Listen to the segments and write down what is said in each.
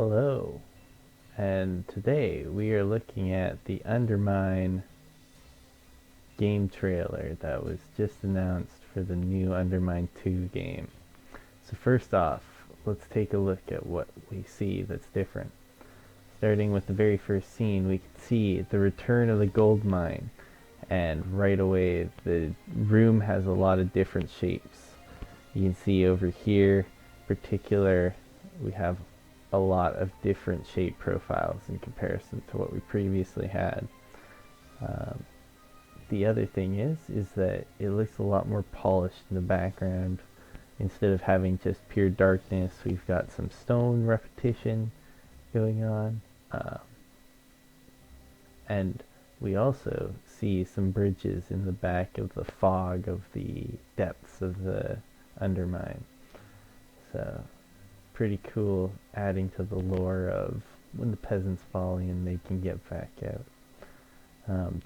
Hello, and today we are looking at the UnderMine game trailer that was just announced for the new UnderMine 2 game. So first off, let's take a look at what we see that's different. Starting with the very first scene, we can see the return of the gold mine, and right away the room has a lot of different shapes. You can see over here, in particular, we have a lot of different shape profiles in comparison to what we previously had. The other thing is that it looks a lot more polished in the background. Instead of having just pure darkness, we've got some stone repetition going on. And we also see some bridges in the back of the fog of the depths of the UnderMine. So pretty cool, adding to the lore of when the peasants fall in, they can get back out.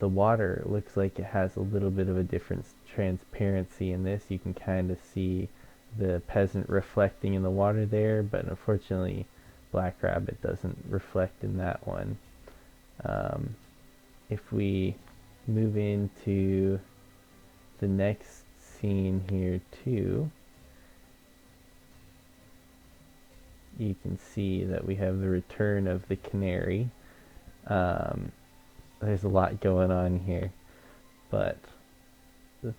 The water looks like it has a little bit of a different transparency in this. You can kind of see the peasant reflecting in the water there, but unfortunately Black Rabbit doesn't reflect in that one. If we move into the next scene here too, you can see that we have the return of the canary. There's a lot going on here, but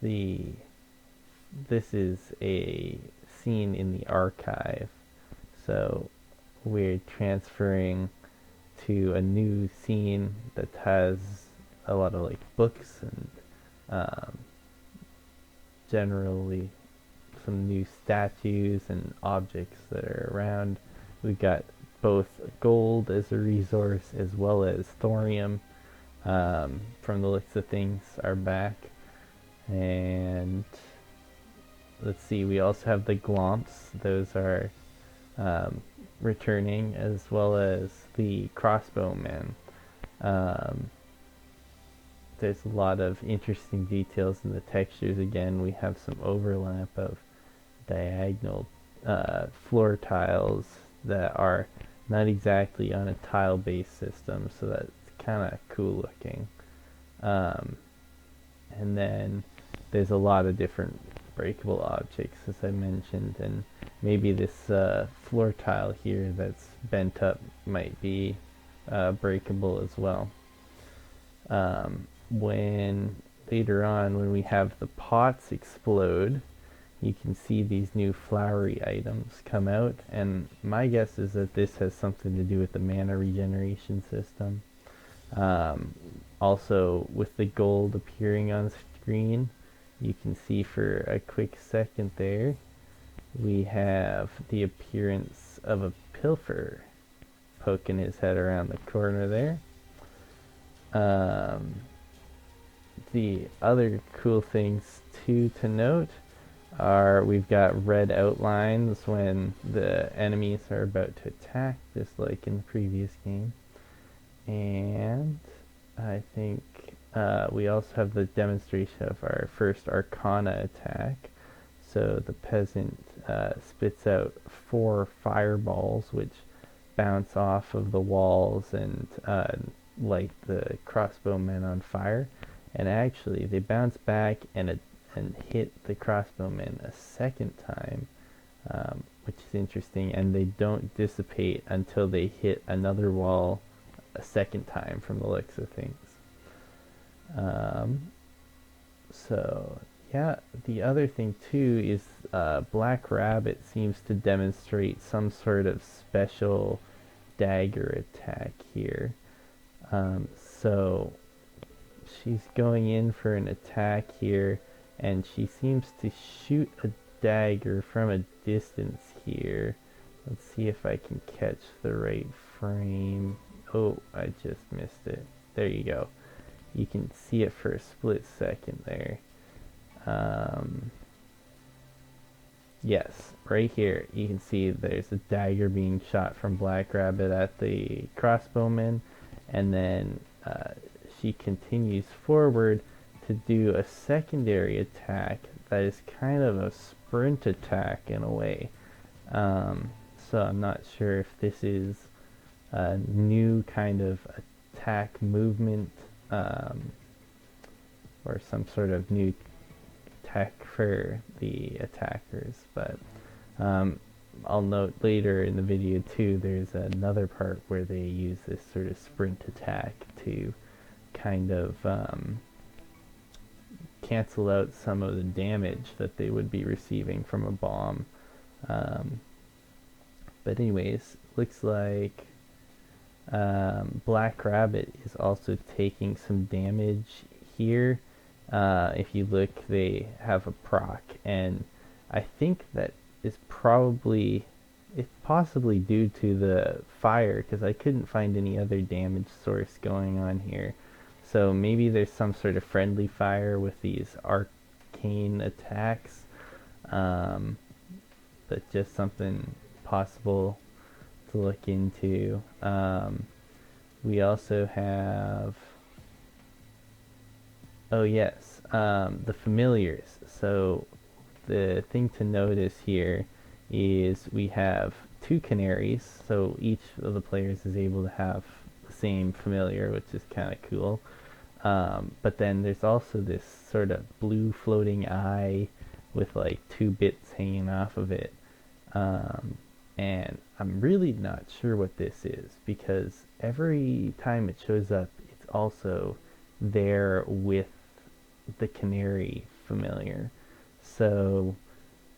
this is a scene in the archive, so we're transferring to a new scene that has a lot of like books and generally some new statues and objects that are around. We've got both gold as a resource as well as thorium, from the looks of things, are back. And let's see, we also have the glomps. Those are returning, as well as the crossbowmen. There's a lot of interesting details in the textures. Again, we have some overlap of diagonal floor tiles that are not exactly on a tile-based system, so that's kind of cool looking. And then there's a lot of different breakable objects, as I mentioned, and maybe this floor tile here that's bent up might be breakable as well. When later on, when we have the pots explode, you can see these new flowery items come out, and my guess is that this has something to do with the mana regeneration system. Also, with the gold appearing on screen, you can see for a quick second there, we have the appearance of a pilfer poking his head around the corner there. The other cool things too to note are we've got red outlines when the enemies are about to attack, just like in the previous game. And I think we also have the demonstration of our first Arcana attack. So the peasant spits out 4 fireballs, which bounce off of the walls and light the crossbowmen on fire. And actually, they bounce back and hit the crossbowmen a second time, which is interesting. And they don't dissipate until they hit another wall a second time, from the looks of things. So yeah, the other thing too is Black Rabbit seems to demonstrate some sort of special dagger attack here. So she's going in for an attack here, and she seems to shoot a dagger from a distance here. Let's see if I can catch the right frame. Oh, I just missed it. There you go. You can see it for a split second there. Yes, right here you can see there's a dagger being shot from Black Rabbit at the crossbowman, and then she continues forward to do a secondary attack that is kind of a sprint attack in a way. So I'm not sure if this is a new kind of attack movement, um, or some sort of new tech for the attackers. But um, I'll note later in the video too, there's another part where they use this sort of sprint attack to kind of cancel out some of the damage that they would be receiving from a bomb. Um, but anyways, looks like Black Rabbit is also taking some damage here. If you look, they have a proc, and I think that is probably, it's possibly due to the fire, because I couldn't find any other damage source going on here. So maybe there's some sort of friendly fire with these arcane attacks, but just something possible to look into. We also have, oh yes, the familiars. So the thing to notice here is we have two canaries, so each of the players is able to have the same familiar, which is kind of cool. But then there's also this sort of blue floating eye with like two bits hanging off of it. And I'm really not sure what this is, because every time it shows up, it's also there with the canary familiar. So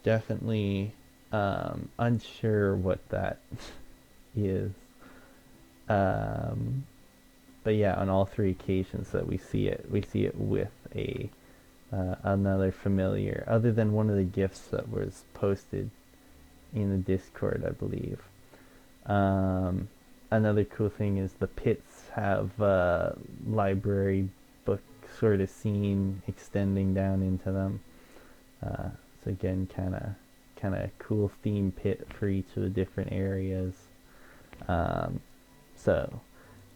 definitely unsure what that is. But yeah, on all three occasions that we see it with a another familiar, other than one of the gifts that was posted in the Discord, I believe. Another cool thing is the pits have library book sort of scene extending down into them. So again, kind of cool theme pit for each of the different areas. So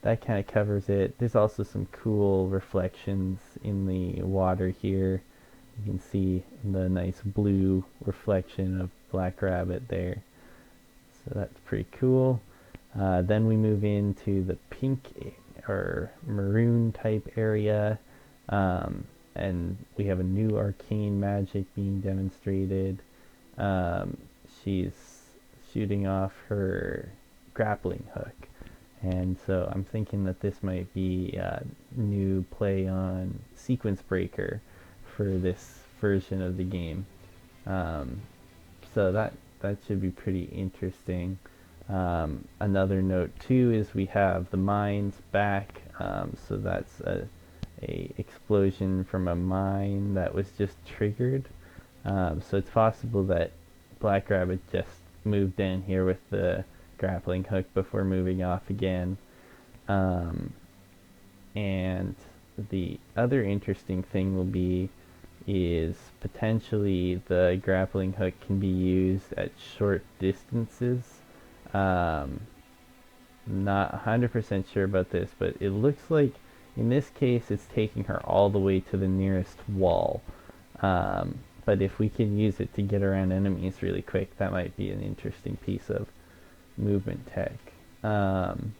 that kind of covers it. There's also some cool reflections in the water here. You can see the nice blue reflection of Black Rabbit there. So that's pretty cool. Then we move into the pink or maroon type area. And we have a new arcane magic being demonstrated. She's shooting off her grappling hook. And so I'm thinking that this might be a new play on Sequence Breaker for this version of the game. So that should be pretty interesting. Another note too is we have the mines back. So that's a explosion from a mine that was just triggered. So it's possible that Black Rabbit just moved in here with the grappling hook before moving off again. And the other interesting thing will be is potentially the grappling hook can be used at short distances. Not 100% sure about this, but it looks like in this case it's taking her all the way to the nearest wall. But if we can use it to get around enemies really quick, that might be an interesting piece of movement tech. And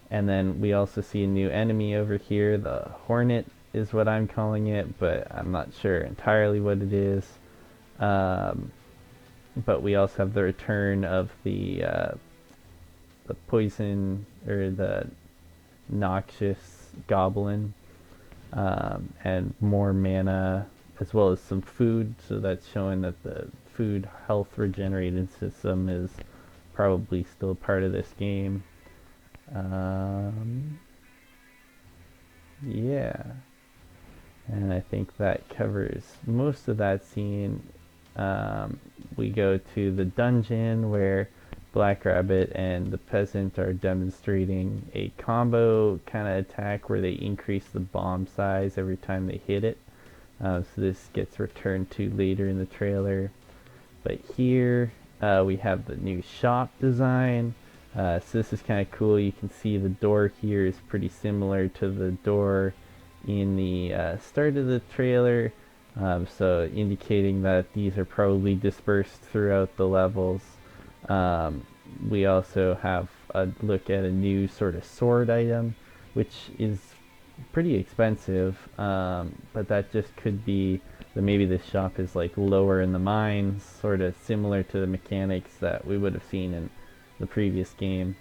then we also see a new enemy over here. The Hornet is what I'm calling it, but I'm not sure entirely what it is. But we also have the return of the poison, or the noxious goblin, and more mana, as well as some food. So that's showing that the food health regenerated system is probably still part of this game. Yeah, and I think that covers most of that scene. We go to the dungeon where Black Rabbit and the peasant are demonstrating a combo kind of attack where they increase the bomb size every time they hit it. So this gets returned to later in the trailer. But here we have the new shop design. So this is kind of cool. You can see the door here is pretty similar to the door in the start of the trailer. So indicating that these are probably dispersed throughout the levels. We also have a look at a new sort of sword item, which is pretty expensive, but that just could be that maybe this shop is like lower in the mines, sort of similar to the mechanics that we would have seen in the previous game.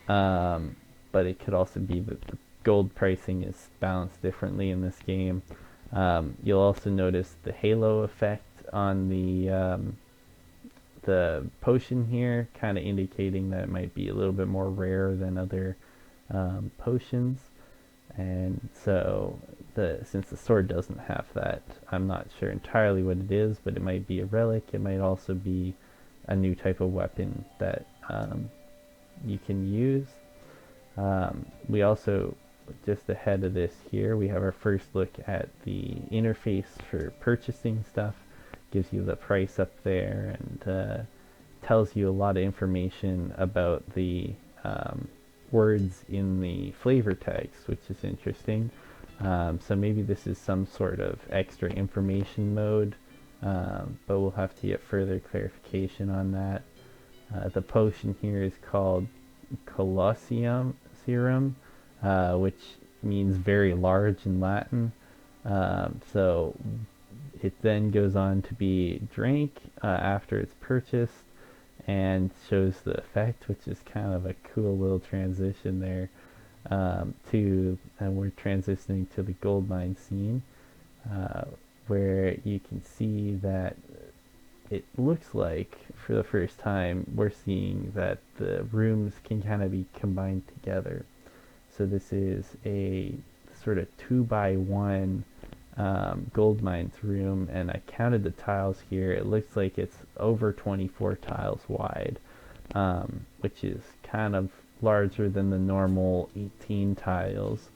But it could also be that the gold pricing is balanced differently in this game. You'll also notice the halo effect on the potion here, kind of indicating that it might be a little bit more rare than other potions. And so since the sword doesn't have that, I'm not sure entirely what it is, but it might be a relic. It might also be a new type of weapon that you can use. We also, just ahead of this here, we have our first look at the interface for purchasing stuff. Gives you the price up there and tells you a lot of information about the words in the flavor tags, which is interesting. So maybe this is some sort of extra information mode, but we'll have to get further clarification on that. The potion here is called Colosseum Serum, which means very large in Latin. So it then goes on to be drank after it's purchased and shows the effect, which is kind of a cool little transition there. And we're transitioning to the Goldmine Scene, where you can see that it looks like for the first time we're seeing that the rooms can kind of be combined together. So this is a sort of 2x1 gold mines room, and I counted the tiles here. It looks like it's over 24 tiles wide, which is kind of larger than the normal 18 tiles.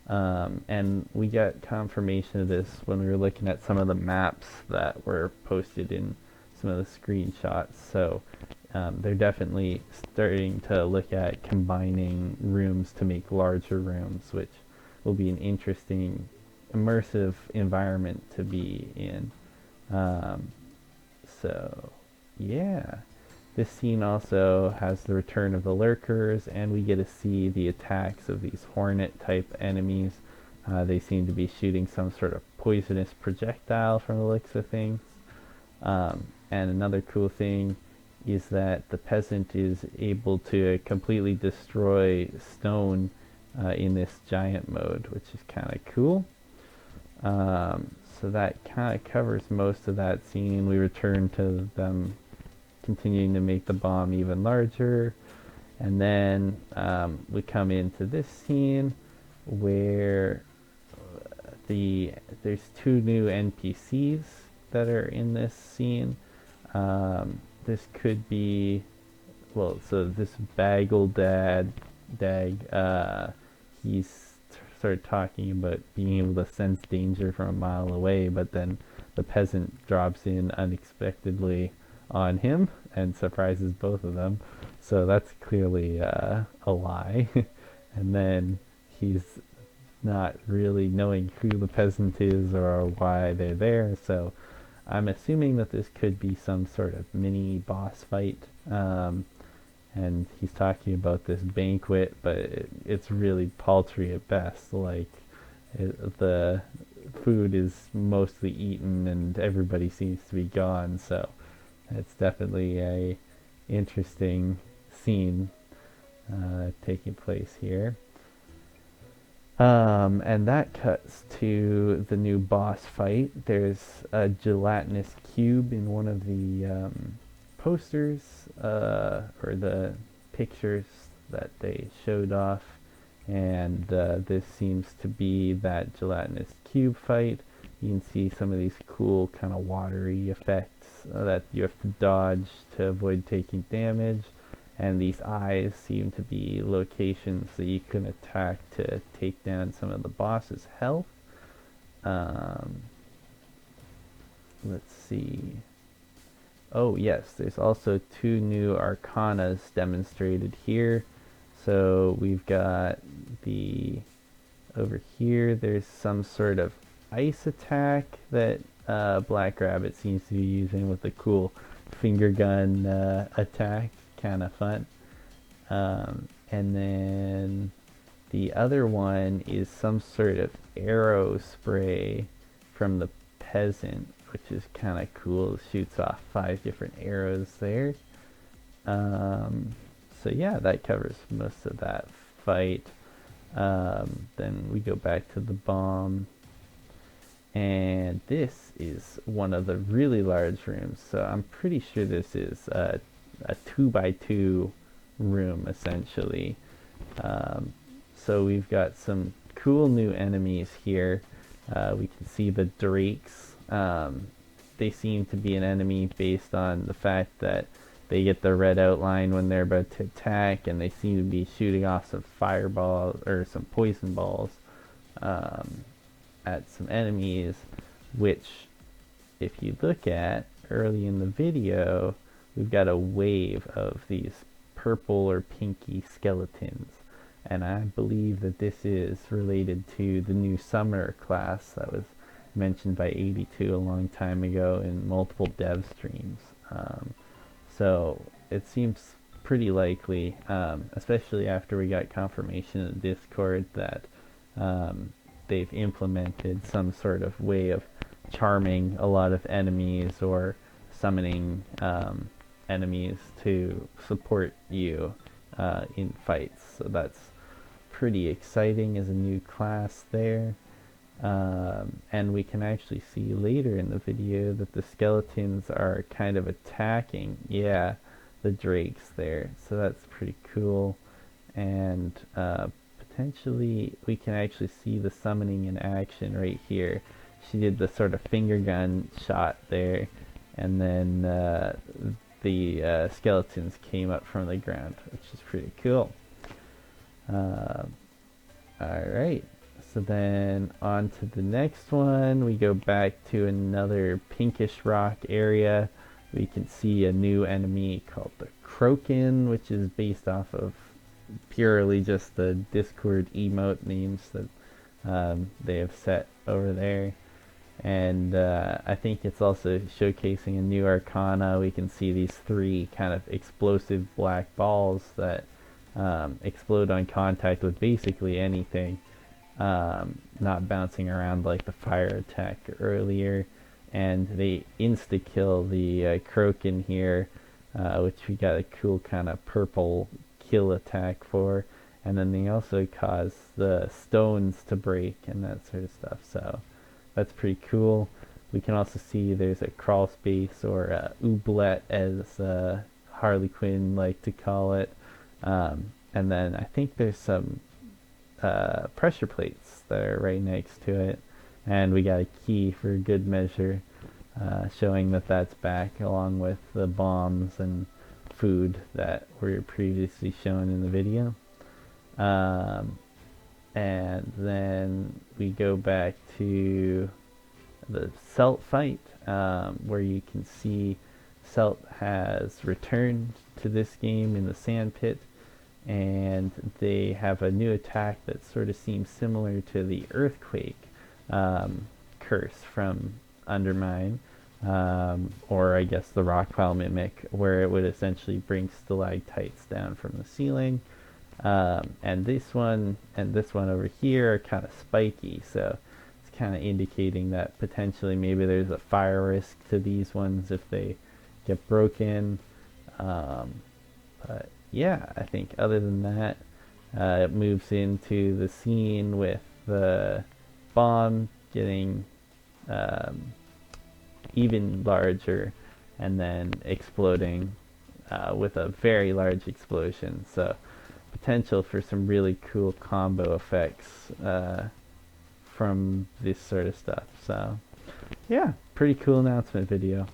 And we got confirmation of this when we were looking at some of the maps that were posted in some of the screenshots. So they're definitely starting to look at combining rooms to make larger rooms, which will be an interesting immersive environment to be in. So yeah, this scene also has the return of the lurkers, and we get to see the attacks of these hornet type enemies. They seem to be shooting some sort of poisonous projectile from the looks of things. And another cool thing is that the peasant is able to completely destroy stone in this giant mode, which is kind of cool. So that kind of covers most of that scene. We return to them continuing to make the bomb even larger, and then we come into this scene where there's two new NPCs that are in this scene. This could be, well, so this Bagel Dag, he's started talking about being able to sense danger from a mile away, but then the peasant drops in unexpectedly on him and surprises both of them. So that's clearly a lie. And then he's not really knowing who the peasant is or why they're there. So I'm assuming that this could be some sort of mini boss fight. And he's talking about this banquet, but it's really paltry at best. Like, the food is mostly eaten and everybody seems to be gone, so it's definitely a interesting scene taking place here. And that cuts to the new boss fight. There's a gelatinous cube in one of the posters, or the pictures that they showed off, and this seems to be that gelatinous cube fight. You can see some of these cool kind of watery effects that you have to dodge to avoid taking damage, and these eyes seem to be locations that you can attack to take down some of the boss's health. Let's see. Oh yes, there's also two new arcanas demonstrated here. So we've got over here, there's some sort of ice attack that Black Rabbit seems to be using with the cool finger gun attack. Kind of fun. And then the other one is some sort of arrow spray from the peasant, which is kind of cool. It shoots off 5 different arrows there. So yeah, that covers most of that fight. Then we go back to the bomb. And this is one of the really large rooms. So I'm pretty sure this is a 2x2 room, essentially. So we've got some cool new enemies here. We can see the drakes. They seem to be an enemy based on the fact that they get the red outline when they're about to attack, and they seem to be shooting off some fireballs or some poison balls at some enemies, which if you look at early in the video, we've got a wave of these purple or pinky skeletons, and I believe that this is related to the new summoner class that was mentioned by 82 a long time ago in multiple dev streams. So it seems pretty likely, especially after we got confirmation in Discord that they've implemented some sort of way of charming a lot of enemies or summoning enemies to support you in fights. So that's pretty exciting as a new class there. And we can actually see later in the video that the skeletons are kind of attacking, the drakes there. So that's pretty cool. And potentially we can actually see the summoning in action right here. She did the sort of finger gun shot there, and then the skeletons came up from the ground, which is pretty cool. Alright, so then on to the next one. We go back to another pinkish rock area. We can see a new enemy called the Croakin, which is based off of purely just the Discord emote names that they have set over there. And I think it's also showcasing a new arcana. We can see these 3 kind of explosive black balls that explode on contact with basically anything, not bouncing around like the fire attack earlier. And they insta-kill the Croakin here, which we got a cool kind of purple kill attack for. And then they also cause the stones to break and that sort of stuff. So that's pretty cool. We can also see there's a crawl space, or oublet as Harley Quinn like to call it. And then I think there's some pressure plates that are right next to it. And we got a key for good measure, showing that that's back, along with the bombs and food that were previously shown in the video. And then we go back to the Selt fight, where you can see Selt has returned to this game in the sand pit, and they have a new attack that sort of seems similar to the earthquake curse from UnderMine, or I guess the rockpile mimic, where it would essentially bring stalactites down from the ceiling. And this one and this one over here are kind of spiky, so it's kind of indicating that potentially maybe there's a fire risk to these ones if they get broken. But yeah, I think other than that, it moves into the scene with the bomb getting even larger and then exploding with a very large explosion. So potential for some really cool combo effects from this sort of stuff. So yeah, pretty cool announcement video.